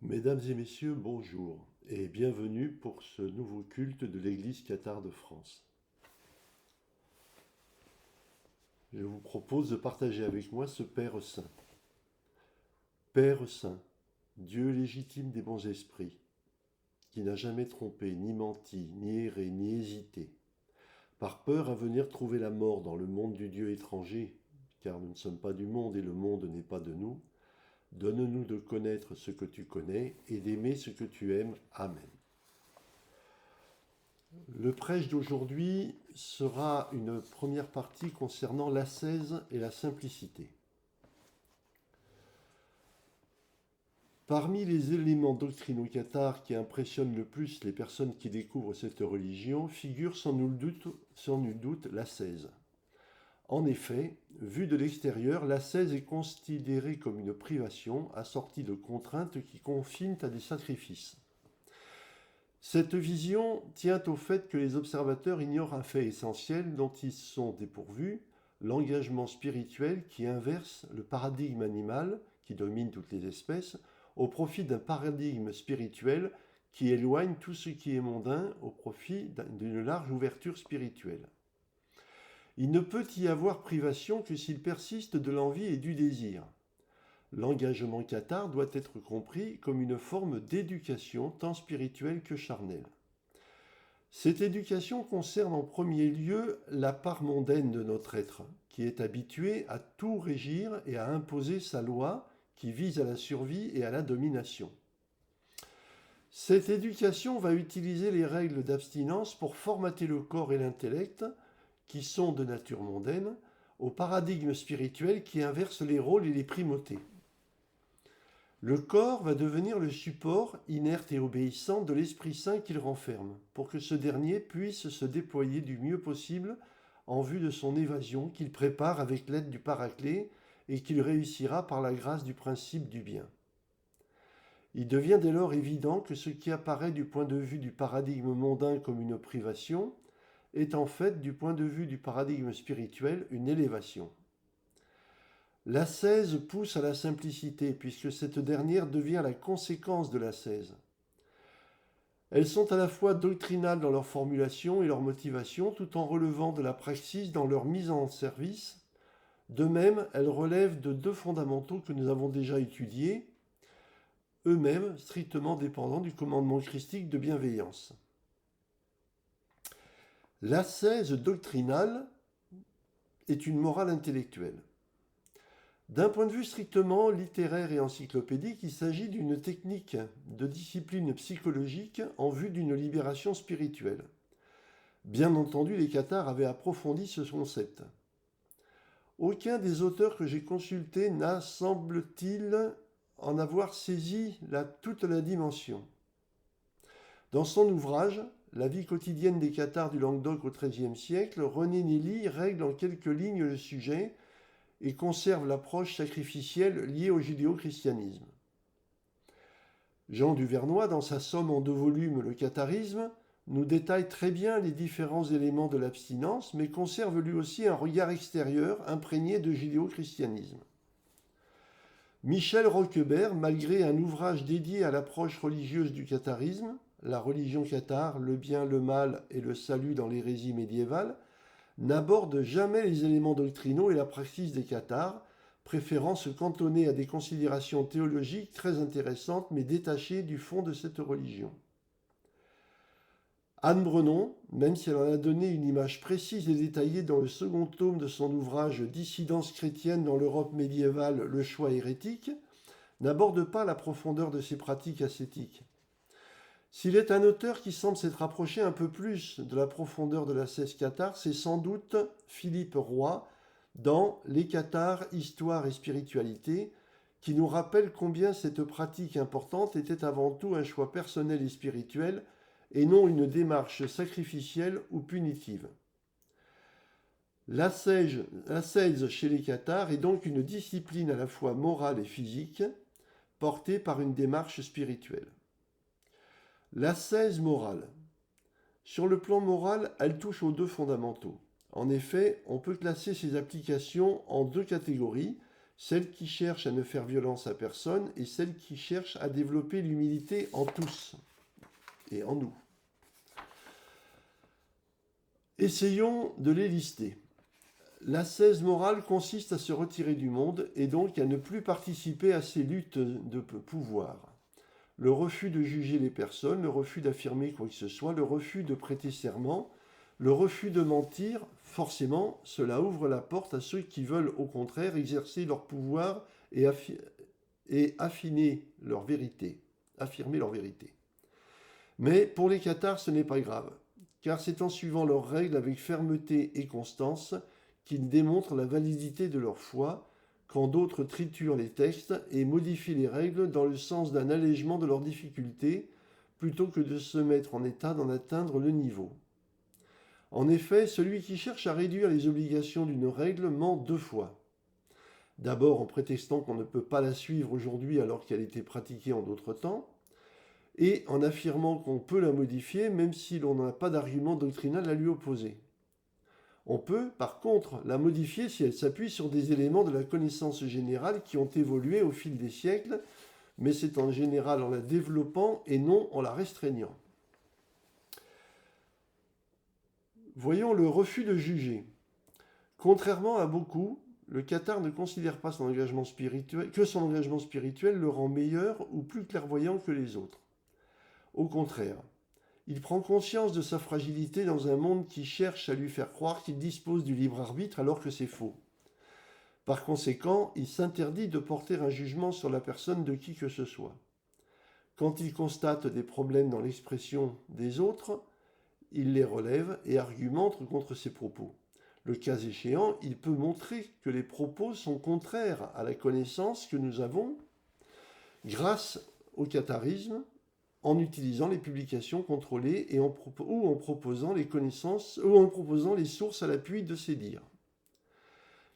Mesdames et messieurs, bonjour et bienvenue pour ce nouveau culte de l'Église cathare de France. Je vous propose de partager avec moi ce Père Saint. Père Saint, Dieu légitime des bons esprits, qui n'a jamais trompé, ni menti, ni erré, ni hésité, par peur à venir trouver la mort dans le monde du Dieu étranger, car nous ne sommes pas du monde et le monde n'est pas de nous, donne-nous de connaître ce que tu connais et d'aimer ce que tu aimes. Amen. Le prêche d'aujourd'hui sera une première partie concernant l'ascèse et la simplicité. Parmi les éléments doctrinaux-cathares qui impressionnent le plus les personnes qui découvrent cette religion figure sans nul doute l'ascèse. En effet, vue de l'extérieur, l'ascèse est considérée comme une privation assortie de contraintes qui confinent à des sacrifices. Cette vision tient au fait que les observateurs ignorent un fait essentiel dont ils sont dépourvus, l'engagement spirituel qui inverse le paradigme animal, qui domine toutes les espèces, au profit d'un paradigme spirituel qui éloigne tout ce qui est mondain au profit d'une large ouverture spirituelle. Il ne peut y avoir privation que s'il persiste de l'envie et du désir. L'engagement cathare doit être compris comme une forme d'éducation tant spirituelle que charnelle. Cette éducation concerne en premier lieu la part mondaine de notre être, qui est habitué à tout régir et à imposer sa loi qui vise à la survie et à la domination. Cette éducation va utiliser les règles d'abstinence pour formater le corps et l'intellect, qui sont de nature mondaine, au paradigme spirituel qui inverse les rôles et les primautés. Le corps va devenir le support, inerte et obéissant, de l'Esprit Saint qu'il renferme, pour que ce dernier puisse se déployer du mieux possible en vue de son évasion qu'il prépare avec l'aide du Paraclet et qu'il réussira par la grâce du principe du bien. Il devient dès lors évident que ce qui apparaît du point de vue du paradigme mondain comme une privation est en fait, du point de vue du paradigme spirituel, une élévation. L'ascèse pousse à la simplicité, puisque cette dernière devient la conséquence de l'ascèse. Elles sont à la fois doctrinales dans leur formulation et leur motivation, tout en relevant de la praxis dans leur mise en service. De même, elles relèvent de deux fondamentaux que nous avons déjà étudiés, eux-mêmes strictement dépendants du commandement christique de bienveillance. L'ascèse doctrinale est une morale intellectuelle. D'un point de vue strictement littéraire et encyclopédique, il s'agit d'une technique de discipline psychologique en vue d'une libération spirituelle. Bien entendu, les cathares avaient approfondi ce concept. Aucun des auteurs que j'ai consultés n'a, semble-t-il, en avoir saisi toute la dimension. Dans son ouvrage « La vie quotidienne des cathares du Languedoc au XIIIe siècle », René Nelly règle en quelques lignes le sujet et conserve l'approche sacrificielle liée au judéo-christianisme. Jean Duvernois, dans sa somme en 2 volumes Le catharisme, nous détaille très bien les différents éléments de l'abstinence, mais conserve lui aussi un regard extérieur imprégné de judéo-christianisme. Michel Roquebert, malgré un ouvrage dédié à l'approche religieuse du catharisme, La religion cathare, le bien, le mal et le salut dans l'hérésie médiévale, n'aborde jamais les éléments doctrinaux et la praxis des cathares, préférant se cantonner à des considérations théologiques très intéressantes mais détachées du fond de cette religion. Anne Brenon, même si elle en a donné une image précise et détaillée dans le second tome de son ouvrage Dissidence chrétienne dans l'Europe médiévale, le choix hérétique, n'aborde pas la profondeur de ces pratiques ascétiques. S'il est un auteur qui semble s'être approché un peu plus de la profondeur de l'ascèse cathare, c'est sans doute Philippe Roy dans Les cathares, histoire et spiritualité, qui nous rappelle combien cette pratique importante était avant tout un choix personnel et spirituel et non une démarche sacrificielle ou punitive. L'ascèse chez les cathares est donc une discipline à la fois morale et physique, portée par une démarche spirituelle. L'ascèse morale. Sur le plan moral, elle touche aux 2 fondamentaux. En effet, on peut classer ces applications en 2 catégories, celle qui cherche à ne faire violence à personne et celle qui cherche à développer l'humilité en tous et en nous. Essayons de les lister. L'ascèse morale consiste à se retirer du monde et donc à ne plus participer à ces luttes de pouvoir. Le refus de juger les personnes, le refus d'affirmer quoi que ce soit, le refus de prêter serment, le refus de mentir, forcément, cela ouvre la porte à ceux qui veulent au contraire exercer leur pouvoir et affiner leur vérité, affirmer leur vérité. Mais pour les cathares, ce n'est pas grave, car c'est en suivant leurs règles avec fermeté et constance qu'ils démontrent la validité de leur foi, quand d'autres triturent les textes et modifient les règles dans le sens d'un allègement de leurs difficultés, plutôt que de se mettre en état d'en atteindre le niveau. En effet, celui qui cherche à réduire les obligations d'une règle ment deux fois. D'abord en prétextant qu'on ne peut pas la suivre aujourd'hui alors qu'elle était pratiquée en d'autres temps, et en affirmant qu'on peut la modifier même si l'on n'a pas d'argument doctrinal à lui opposer. On peut, par contre, la modifier si elle s'appuie sur des éléments de la connaissance générale qui ont évolué au fil des siècles, mais c'est en général en la développant et non en la restreignant. Voyons le refus de juger. Contrairement à beaucoup, le cathare ne considère pas que son engagement spirituel le rend meilleur ou plus clairvoyant que les autres. Au contraire, il prend conscience de sa fragilité dans un monde qui cherche à lui faire croire qu'il dispose du libre arbitre alors que c'est faux. Par conséquent, il s'interdit de porter un jugement sur la personne de qui que ce soit. Quand il constate des problèmes dans l'expression des autres, il les relève et argumente contre ses propos. Le cas échéant, il peut montrer que les propos sont contraires à la connaissance que nous avons grâce au catharisme, en utilisant les publications contrôlées et en proposant les connaissances ou en proposant les sources à l'appui de ses dires.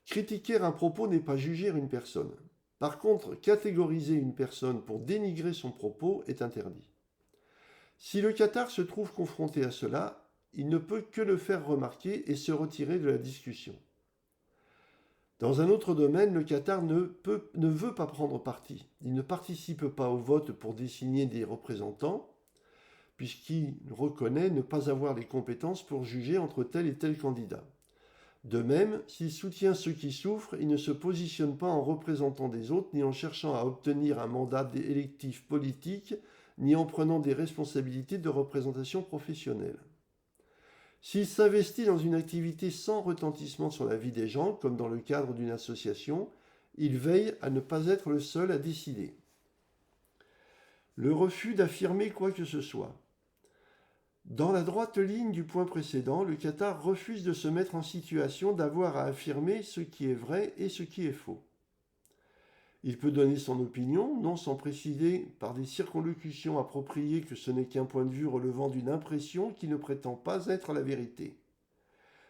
Critiquer un propos n'est pas juger une personne. Par contre, catégoriser une personne pour dénigrer son propos est interdit. Si le cathare se trouve confronté à cela, il ne peut que le faire remarquer et se retirer de la discussion. Dans un autre domaine, le cathare ne veut pas prendre parti. Il ne participe pas au vote pour désigner des représentants, puisqu'il reconnaît ne pas avoir les compétences pour juger entre tel et tel candidat. De même, s'il soutient ceux qui souffrent, il ne se positionne pas en représentant des autres, ni en cherchant à obtenir un mandat électif politique, ni en prenant des responsabilités de représentation professionnelle. S'il s'investit dans une activité sans retentissement sur la vie des gens, comme dans le cadre d'une association, il veille à ne pas être le seul à décider. Le refus d'affirmer quoi que ce soit. Dans la droite ligne du point précédent, le cathare refuse de se mettre en situation d'avoir à affirmer ce qui est vrai et ce qui est faux. Il peut donner son opinion, non sans préciser par des circonlocutions appropriées que ce n'est qu'un point de vue relevant d'une impression qui ne prétend pas être la vérité.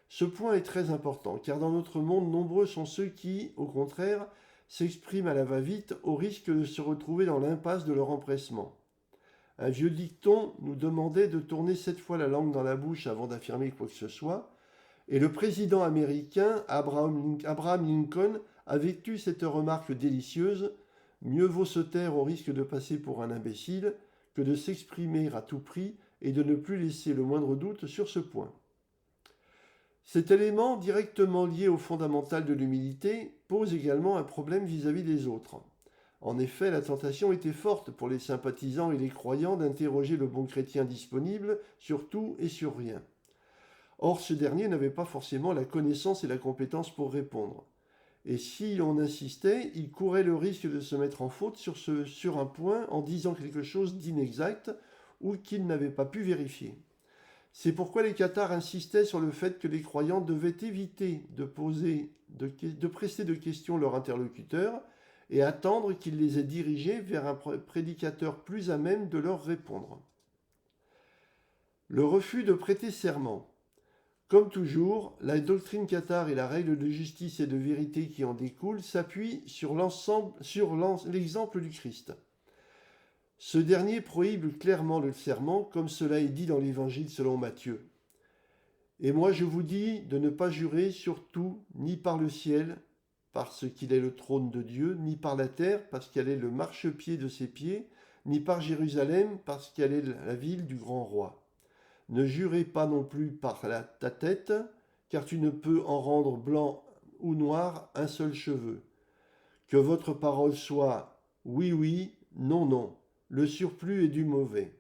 Ce point est très important, car dans notre monde, nombreux sont ceux qui, au contraire, s'expriment à la va-vite au risque de se retrouver dans l'impasse de leur empressement. Un vieux dicton nous demandait de tourner 7 fois la langue dans la bouche avant d'affirmer quoi que ce soit, et le président américain Abraham Lincoln avait eu cette remarque délicieuse: mieux vaut se taire au risque de passer pour un imbécile que de s'exprimer à tout prix et de ne plus laisser le moindre doute sur ce point. Cet élément, directement lié au fondamental de l'humilité, pose également un problème vis-à-vis des autres. En effet, la tentation était forte pour les sympathisants et les croyants d'interroger le bon chrétien disponible sur tout et sur rien. Or, ce dernier n'avait pas forcément la connaissance et la compétence pour répondre. Et si on insistait, il courait le risque de se mettre en faute sur un point en disant quelque chose d'inexact ou qu'il n'avait pas pu vérifier. C'est pourquoi les cathares insistaient sur le fait que les croyants devaient éviter de presser de questions leur interlocuteur et attendre qu'il les ait dirigés vers un prédicateur plus à même de leur répondre. Le refus de prêter serment. Comme toujours, la doctrine cathare et la règle de justice et de vérité qui en découle s'appuient sur l'exemple du Christ. Ce dernier prohibe clairement le serment, comme cela est dit dans l'Évangile selon Matthieu. « Et moi je vous dis de ne pas jurer sur tout, ni par le ciel, parce qu'il est le trône de Dieu, ni par la terre, parce qu'elle est le marchepied de ses pieds, ni par Jérusalem, parce qu'elle est la ville du grand roi. Ne jurez pas non plus par ta tête, car tu ne peux en rendre blanc ou noir un seul cheveu. Que votre parole soit oui, oui, non, non. Le surplus est du mauvais.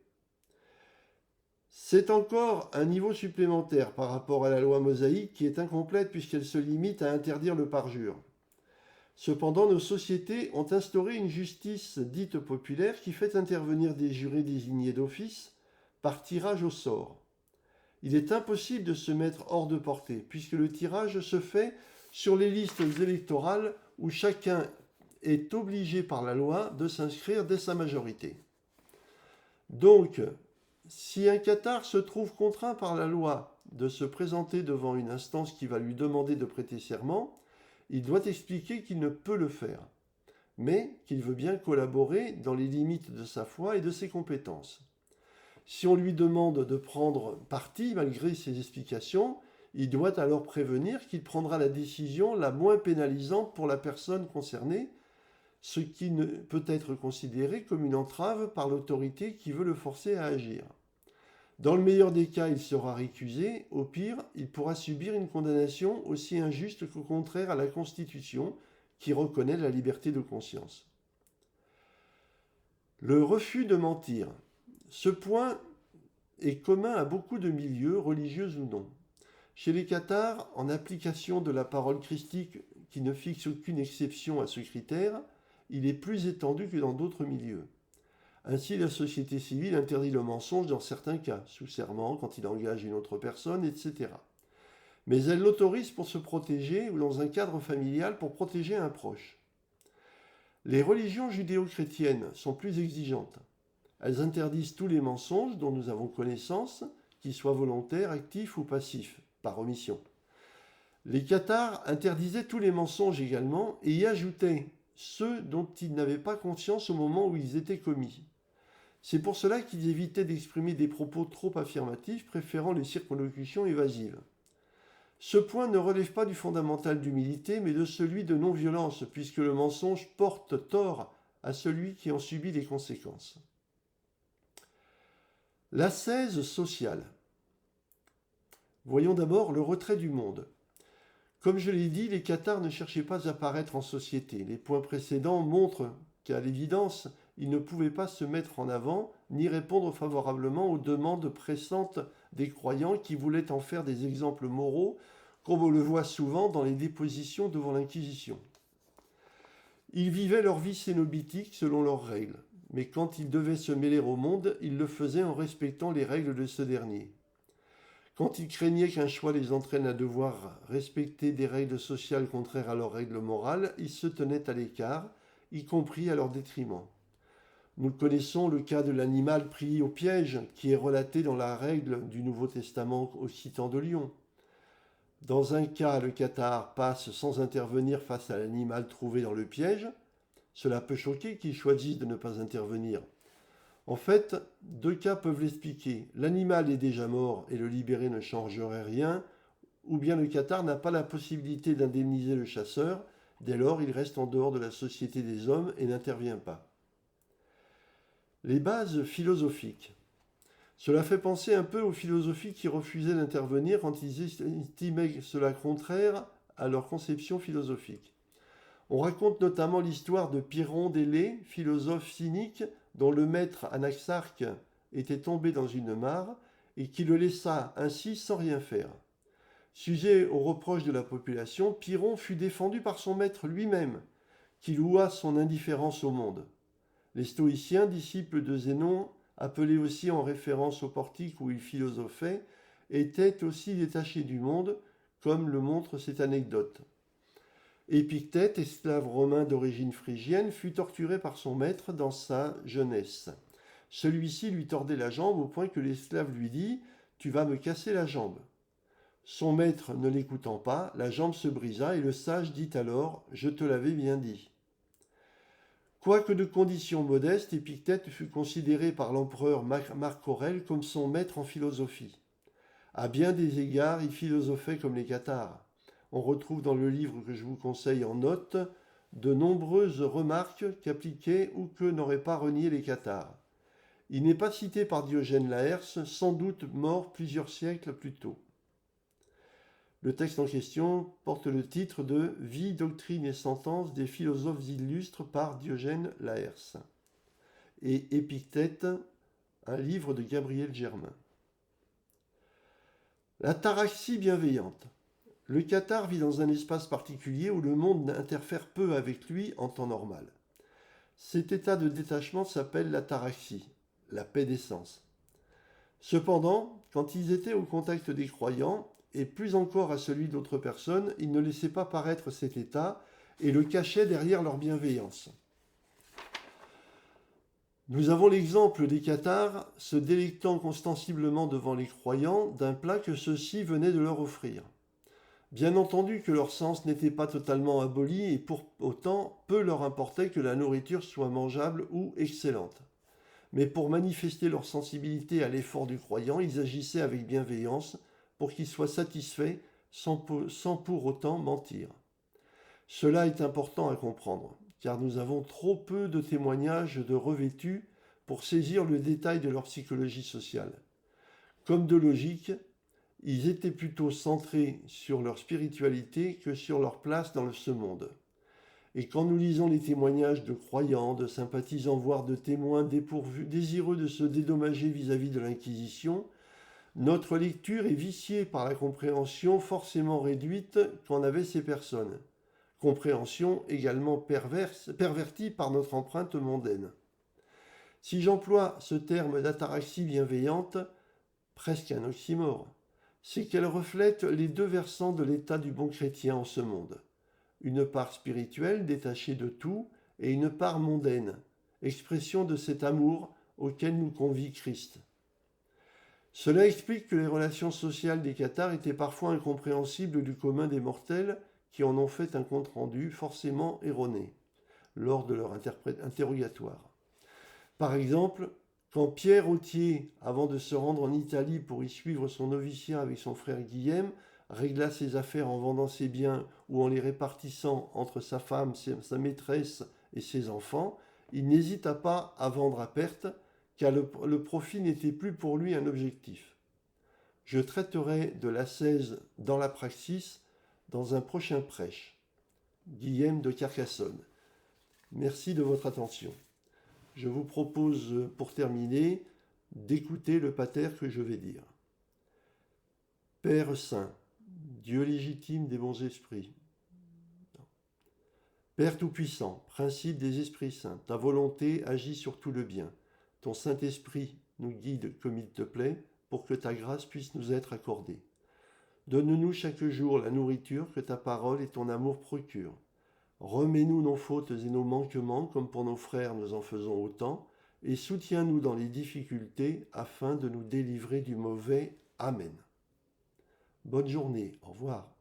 C'est encore un niveau supplémentaire par rapport à la loi mosaïque qui est incomplète puisqu'elle se limite à interdire le parjure. Cependant, nos sociétés ont instauré une justice dite populaire qui fait intervenir des jurés désignés d'office par tirage au sort. Il est impossible de se mettre hors de portée puisque le tirage se fait sur les listes électorales où chacun est obligé par la loi de s'inscrire dès sa majorité. Donc, si un cathare se trouve contraint par la loi de se présenter devant une instance qui va lui demander de prêter serment, il doit expliquer qu'il ne peut le faire, mais qu'il veut bien collaborer dans les limites de sa foi et de ses compétences. Si on lui demande de prendre parti malgré ses explications, il doit alors prévenir qu'il prendra la décision la moins pénalisante pour la personne concernée, ce qui ne peut être considéré comme une entrave par l'autorité qui veut le forcer à agir. Dans le meilleur des cas, il sera récusé, au pire, il pourra subir une condamnation aussi injuste qu'au contraire à la Constitution, qui reconnaît la liberté de conscience. Le refus de mentir. Ce point est commun à beaucoup de milieux, religieux ou non. Chez les cathares, en application de la parole christique qui ne fixe aucune exception à ce critère, il est plus étendu que dans d'autres milieux. Ainsi, la société civile interdit le mensonge dans certains cas, sous serment, quand il engage une autre personne, etc. Mais elle l'autorise pour se protéger ou dans un cadre familial pour protéger un proche. Les religions judéo-chrétiennes sont plus exigeantes. Elles interdisent tous les mensonges dont nous avons connaissance, qu'ils soient volontaires, actifs ou passifs, par omission. Les cathares interdisaient tous les mensonges également et y ajoutaient ceux dont ils n'avaient pas conscience au moment où ils étaient commis. C'est pour cela qu'ils évitaient d'exprimer des propos trop affirmatifs, préférant les circonlocutions évasives. Ce point ne relève pas du fondamental d'humilité, mais de celui de non-violence, puisque le mensonge porte tort à celui qui en subit les conséquences. L'ascèse sociale. Voyons d'abord le retrait du monde. Comme je l'ai dit, les cathares ne cherchaient pas à paraître en société. Les points précédents montrent qu'à l'évidence, ils ne pouvaient pas se mettre en avant ni répondre favorablement aux demandes pressantes des croyants qui voulaient en faire des exemples moraux, comme on le voit souvent dans les dépositions devant l'Inquisition. Ils vivaient leur vie cénobitique selon leurs règles, mais quand ils devaient se mêler au monde, ils le faisaient en respectant les règles de ce dernier. Quand ils craignaient qu'un choix les entraîne à devoir respecter des règles sociales contraires à leurs règles morales, ils se tenaient à l'écart, y compris à leur détriment. Nous connaissons le cas de l'animal pris au piège, qui est relaté dans la règle du Nouveau Testament occitan de Lyon. Dans un cas, le cathare passe sans intervenir face à l'animal trouvé dans le piège. Cela peut choquer qu'ils choisissent de ne pas intervenir. En fait, deux cas peuvent l'expliquer. L'animal est déjà mort et le libérer ne changerait rien, ou bien le cathare n'a pas la possibilité d'indemniser le chasseur, dès lors il reste en dehors de la société des hommes et n'intervient pas. Les bases philosophiques. Cela fait penser un peu aux philosophies qui refusaient d'intervenir quand ils estimaient cela contraire à leur conception philosophique. On raconte notamment l'histoire de Pyrrhon d'Élée, philosophe cynique, dont le maître Anaxarque était tombé dans une mare et qui le laissa ainsi sans rien faire. Sujet aux reproches de la population, Pyrrhon fut défendu par son maître lui-même, qui loua son indifférence au monde. Les stoïciens, disciples de Zénon, appelés aussi en référence au portique où il philosophait, étaient aussi détachés du monde, comme le montre cette anecdote. Épictète, esclave romain d'origine phrygienne, fut torturé par son maître dans sa jeunesse. Celui-ci lui tordait la jambe au point que l'esclave lui dit « Tu vas me casser la jambe ». Son maître ne l'écoutant pas, la jambe se brisa et le sage dit alors « Je te l'avais bien dit ». Quoique de condition modeste, Épictète fut considéré par l'empereur Marc Aurèle comme son maître en philosophie. À bien des égards, il philosophait comme les cathares. On retrouve dans le livre que je vous conseille en note de nombreuses remarques qu'appliquaient ou que n'auraient pas renié les cathares. Il n'est pas cité par Diogène Laërce, sans doute mort plusieurs siècles plus tôt. Le texte en question porte le titre de « Vie, doctrine et sentence des philosophes illustres » par Diogène Laërce et Épictète, un livre de Gabriel Germain. L'ataraxie bienveillante. Le cathare vit dans un espace particulier où le monde interfère peu avec lui en temps normal. Cet état de détachement s'appelle l'ataraxie, la paix des sens. Cependant, quand ils étaient au contact des croyants, et plus encore à celui d'autres personnes, ils ne laissaient pas paraître cet état et le cachaient derrière leur bienveillance. Nous avons l'exemple des cathares se délectant ostensiblement devant les croyants d'un plat que ceux-ci venaient de leur offrir. Bien entendu que leur sens n'était pas totalement aboli et pour autant peu leur importait que la nourriture soit mangeable ou excellente. Mais pour manifester leur sensibilité à l'effort du croyant, ils agissaient avec bienveillance pour qu'il soit satisfait sans pour autant mentir. Cela est important à comprendre, car nous avons trop peu de témoignages de revêtus pour saisir le détail de leur psychologie sociale. Comme de logique, ils étaient plutôt centrés sur leur spiritualité que sur leur place dans ce monde. Et quand nous lisons les témoignages de croyants, de sympathisants, voire de témoins dépourvus, désireux de se dédommager vis-à-vis de l'Inquisition, notre lecture est viciée par la compréhension forcément réduite qu'en avaient ces personnes. Compréhension également pervertie par notre empreinte mondaine. Si j'emploie ce terme d'ataraxie bienveillante, presque un oxymore, c'est qu'elle reflète les deux versants de l'état du bon chrétien en ce monde. Une part spirituelle détachée de tout et une part mondaine, expression de cet amour auquel nous convie Christ. Cela explique que les relations sociales des cathares étaient parfois incompréhensibles du commun des mortels qui en ont fait un compte-rendu forcément erroné lors de leur interrogatoire. Par exemple, quand Pierre Authier, avant de se rendre en Italie pour y suivre son noviciat avec son frère Guillaume, régla ses affaires en vendant ses biens ou en les répartissant entre sa femme, sa maîtresse et ses enfants, il n'hésita pas à vendre à perte, car le profit n'était plus pour lui un objectif. Je traiterai de l'ascèse dans la praxis dans un prochain prêche. Guillaume de Carcassonne. Merci de votre attention. Je vous propose, pour terminer, d'écouter le pater que je vais dire. Père Saint, Dieu légitime des bons esprits. Père Tout-Puissant, principe des esprits saints, ta volonté agit sur tout le bien. Ton Saint-Esprit nous guide comme il te plaît, pour que ta grâce puisse nous être accordée. Donne-nous chaque jour la nourriture que ta parole et ton amour procurent. Remets-nous nos fautes et nos manquements, comme pour nos frères nous en faisons autant, et soutiens-nous dans les difficultés afin de nous délivrer du mauvais. Amen. Bonne journée, au revoir.